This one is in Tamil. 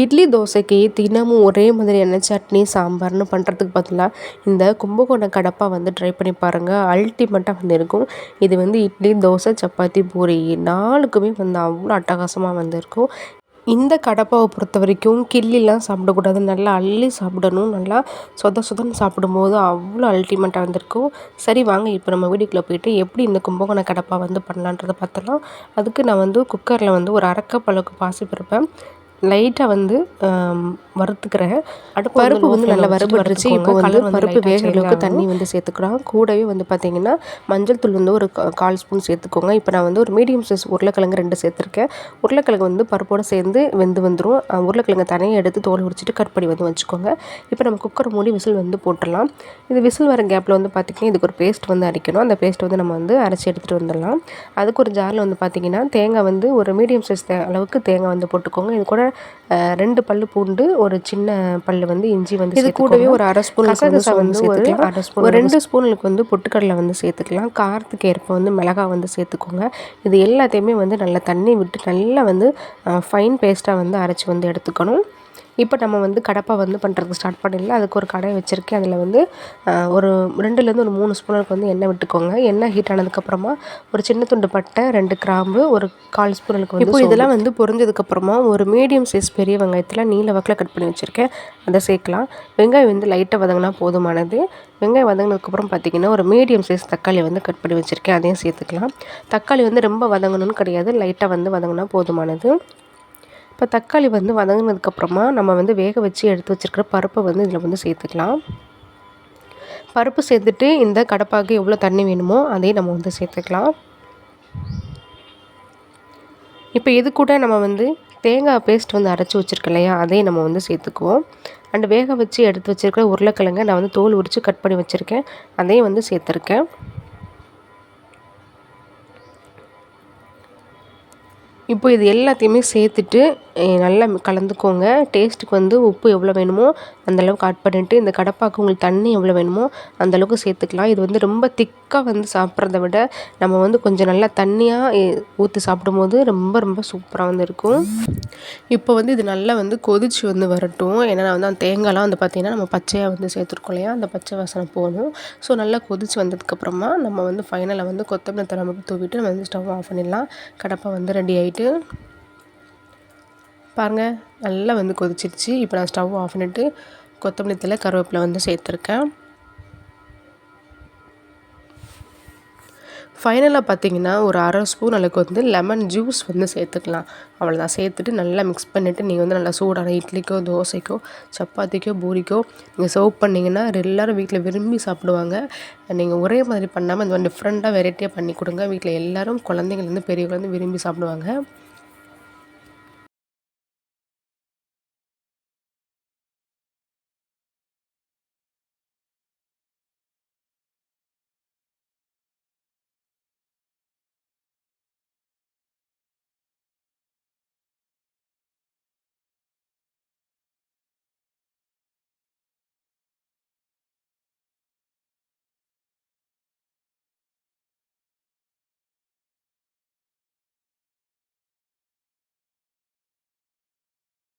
இட்லி தோசைக்கு தினமும் ஒரே மாதிரியான சட்னி சாம்பார்னு பண்ணுறதுக்கு பதிலாக இந்த கும்பகோணம் கடப்பா வந்து ட்ரை பண்ணி பாருங்கள். அல்டிமேட்டாக வந்து இருக்கும். இது வந்து இட்லி தோசை சப்பாத்தி பூரி 4க்குமே வந்து அவ்வளோ அட்டகாசமாக வந்து இருக்கும். இந்த கடப்பாவை பொறுத்த வரைக்கும் கிள்ளிலாம் சாப்பிடக்கூடாது, நல்லா அள்ளி சாப்பிடணும். நல்லா சொதன்னு சாப்பிடும்போது அவ்வளோ அல்டிமேட்டாக வந்திருக்கும். சரி வாங்க இப்போ நம்ம வீடியோக்குள்ளே போயிட்டு எப்படி இந்த கும்பகோணம் கடப்பா வந்து பண்ணலான்றதை பார்த்தலாம். அதுக்கு நான் வந்து குக்கரில் வந்து ஒரு 1/2 கப் அளவுக்கு பாசிப்பருப்பை லைட்டாக வந்து வறுத்துக்கிறேன். பருப்பு வந்து நல்லா வறுபட்டுருச்சு. இப்போ வந்து பருப்பு வேகிற அளவுக்கு தண்ணி வந்து சேர்த்துக்கலாம். கூடவே வந்து பார்த்திங்கன்னா மஞ்சள் தூள் வந்து ஒரு 1/4 ஸ்பூன் சேர்த்துக்கோங்க. இப்போ நான் வந்து ஒரு மீடியம் சைஸ் உருளைக்கிழங்கு 2 சேர்த்துருக்கேன். உருளைக்கிழங்கு வந்து பருப்போடு சேர்ந்து வெந்து வந்துடும். உருளைக்கிழங்கு தனியாக எடுத்து தோல் உரிச்சிட்டு கட் பண்ணி வந்து வச்சுக்கோங்க. இப்போ நம்ம குக்கர் மூடி விசில் வந்து போட்டுடலாம். இது விசில் வர கேப்பில் வந்து பார்த்திங்கன்னா இதுக்கு ஒரு பேஸ்ட் வந்து அரைக்கணும். அந்த பேஸ்ட் வந்து நம்ம வந்து அரைச்சி எடுத்துகிட்டு வந்துடலாம். அதுக்கு ஒரு ஜாரில் வந்து பார்த்திங்கன்னா தேங்காய் வந்து ஒரு மீடியம் சைஸ் அளவுக்கு தேங்காய் வந்து போட்டுக்கோங்க. இது கூட 2 பல்லு பூண்டு, ஒரு சின்ன பல்லு வந்து இஞ்சி வந்து இது கூடவே ஒரு 1/2 ஸ்பூன் கசகசா வந்து ஒரு 1/2 ஸ்பூன், ஒரு 2 ஸ்பூனுக்கு வந்து பொட்டுக்கடலை வந்து சேர்த்துக்கலாம். காரத்துக்கு ஏற்ப வந்து மிளகாய் வந்து சேர்த்துக்கோங்க. இது எல்லாத்தையுமே வந்து நல்லா தண்ணி விட்டு நல்லா வந்து ஃபைன் பேஸ்ட்டாக வந்து அரைச்சி வந்து எடுத்துக்கணும். இப்போ நம்ம வந்து கடப்பா வந்து பண்ணுறதுக்கு ஸ்டார்ட் பண்ணிடலாம். அதுக்கு ஒரு கடாய் வச்சுருக்கேன். அதில் வந்து ஒரு 2லேருந்து ஒரு 3 ஸ்பூனுக்கு வந்து எண்ணெய் விட்டுக்கோங்க. எண்ணெய் ஹீட் ஆனதுக்கப்புறமா ஒரு சின்ன துண்டு பட்டை, 2 கிராம்பு, ஒரு 1/4 ஸ்பூனுக்கு வந்து இப்போ இதெல்லாம் வந்து பொரிஞ்சதுக்கப்புறமா ஒரு மீடியம் சைஸ் பெரிய வெங்காயத்தில் நீல வாக்கில் கட் பண்ணி வச்சுருக்கேன். அதை சேர்க்கலாம். வெங்காயம் வந்து லைட்டாக வதங்கினா போதுமானது. வெங்காயம் வதங்கினதுக்கப்புறம் பார்த்திங்கன்னா ஒரு மீடியம் சைஸ் தக்காளி வந்து கட் பண்ணி வச்சுருக்கேன். அதையும் சேர்த்துக்கலாம். தக்காளி வந்து ரொம்ப வதங்கணும்னு கிடையாது, லைட்டாக வந்து வதங்கினா போதுமானது. இப்போ தக்காளி வந்து வதங்கினதுக்கப்புறமா நம்ம வந்து வேக வச்சு எடுத்து வச்சுருக்கிற பருப்பை வந்து இதில் வந்து சேர்த்துக்கலாம். பருப்பு சேர்த்துட்டு இந்த கடப்பாக்கு எவ்வளோ தண்ணி வேணுமோ அதையும் நம்ம வந்து சேர்த்துக்கலாம். இப்போ இது கூட நம்ம வந்து தேங்காய் பேஸ்ட் வந்து அரைச்சி வச்சுருக்கோம் இல்லையா, அதையும் நம்ம வந்து சேர்த்துக்குவோம். அண்டு வேக வச்சு எடுத்து வச்சுருக்கிற உருளைக்கிழங்கை நான் வந்து தோல் உரித்து கட் பண்ணி வச்சுருக்கேன். அதையும் வந்து சேர்த்துருக்கேன். இப்போ இது எல்லாத்தையுமே சேர்த்துட்டு நல்லா கலந்துக்கோங்க. டேஸ்ட்டுக்கு வந்து உப்பு எவ்வளோ வேணுமோ அந்தளவுக்கு ஆட் பண்ணிவிட்டு இந்த கடப்பாக்கு உங்களுக்கு தண்ணி எவ்வளோ வேணுமோ அந்தளவுக்கு சேர்த்துக்கலாம். இது வந்து ரொம்ப திக்காக வந்து சாப்பிட்றத விட நம்ம வந்து கொஞ்சம் நல்லா தண்ணியாக ஊற்றி சாப்பிடும்போது ரொம்ப ரொம்ப சூப்பராக வந்து இருக்கும். இப்போ வந்து இது நல்லா வந்து கொதிச்சு வந்து வரட்டும். ஏன்னா நான் வந்து அந்த தேங்காய்லாம் வந்து பார்த்திங்கன்னா நம்ம பச்சையாக வந்து சேர்த்துருக்கோம் இல்லையா, அந்த பச்சை வாசனை போகணும். ஸோ நல்லா கொதிச்சு வந்ததுக்கப்புறமா நம்ம வந்து ஃபைனலாக வந்து கொத்தமல்லி தழை மட்டும் தூவிட்டு நம்ம வந்து ஸ்டவ் ஆஃப் பண்ணிடலாம். கடப்பா வந்து ரெடி ஆகிட்டு பாருங்கள், நல்லா வந்து கொதிச்சிருச்சு. இப்போ நான் ஸ்டவ் ஆஃப் பண்ணிவிட்டு கொத்தமல்லி தழை கருவேப்பிலை வந்து சேர்த்துருக்கேன். ஃபைனலாக பார்த்திங்கன்னா ஒரு 1/2 ஸ்பூன் அளவுக்கு வந்து லெமன் ஜூஸ் வந்து சேர்த்துக்கலாம். அவ்வளோதான். சேர்த்துட்டு நல்லா மிக்ஸ் பண்ணிவிட்டு நீங்கள் வந்து நல்லா சூடான இட்லிக்கோ தோசைக்கோ சப்பாத்திக்கோ பூரிக்கோ நீங்கள் சர்வ் பண்ணிங்கன்னா எல்லோரும் வீட்டில் விரும்பி சாப்பிடுவாங்க. நீங்கள் ஒரே மாதிரி பண்ணாமல் இந்த மாதிரி டிஃப்ரெண்ட்டாக வெரைட்டியாக பண்ணி கொடுங்க. வீட்டில் எல்லோரும் குழந்தைங்கள்லேருந்து பெரியவங்க வந்து விரும்பி சாப்பிடுவாங்க.